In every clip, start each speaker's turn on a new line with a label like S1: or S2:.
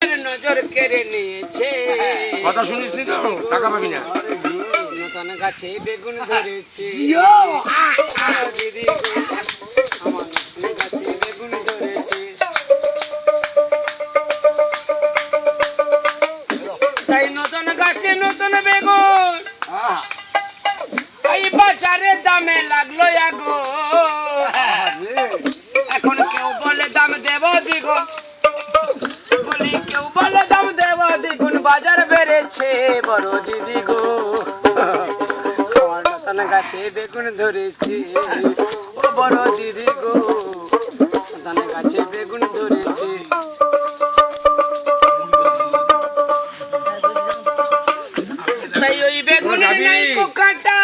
S1: নজর কেড়ে নিয়েছে।
S2: কথা শুনিস নি তো টাকা পাবি না।
S1: নতুন গাছে বেগুন ধরেছে দিদি, আমার নতুন গাছে বেগুন ধরেছে। তাই নতুন গাছে নতুন বেগুন, এই বাজারে দামে লাগলো আগুন। এখন কেউ বলে দাম দেব দ্বিগুণ, বলি কেউ বলে দাম দেব দ্বিগুণ, বাজার বেড়েছে বড় দিদি গো। আমার নতুন গাছে বেগুন ধরেছে ও বড় দিদি গো, নতুন গাছে বেগুন ধরেছে। তাই ওই বেগুনের নাই কাটা,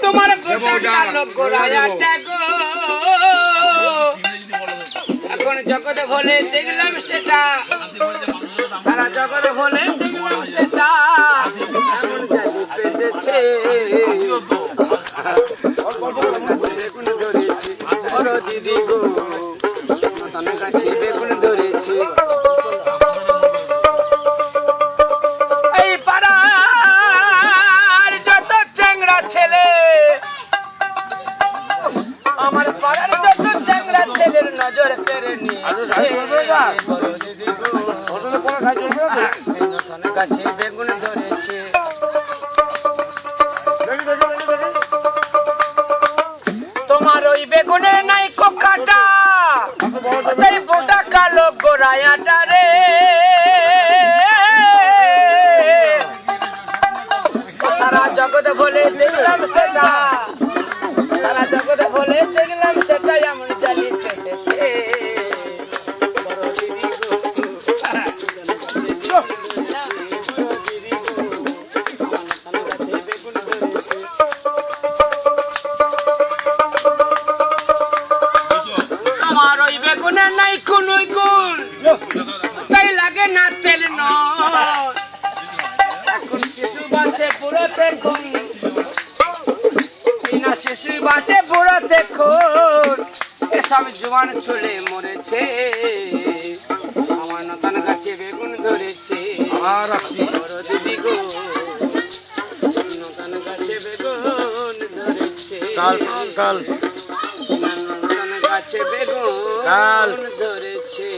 S1: তোমার এখন জগতে বলে দেখলাম সেটা, সারা জগতে বলে দেখলাম সেটা, এমন জানি পেতেছে বেগুন ধরেছি বড় দিদি গো, নতুন গাছে বেগুন ধরেছি। এই পাড়ার যত চ্যাংড়া ছেলে, আমার পাড়ার যত চ্যাংড়া ছেলের নজর কেড়ে নিয়েছে বড় দিদি গো, নতুন গাছে বেগুন ধরেছে। তোমার ওই বেগুনের নাই কাটা, তাই বোটা কালো গোড়ায়াটা রে, সারা জগতে বলে দেখলাম সেটা, সারা জগতে বলে দেখলাম সেটা, এমন জালি পেটেছে বড় দিদি গো, আমার ওই বেগুনের নাই কোনো গুণ, তাই লাগে না তেল নয়। এখন শিশু বাঁচে পুরো দেখুন, না শিশু বাঁচে পুরো দেখুন, এসব জোয়ান ছেলে মরেছে, আমার নতুন গাছে বেগুন ধরেছে বড় দিদি গো, নতুন গাছে বেগুন ধরেছে, নতুন গাছে বেগুন ধরেছে।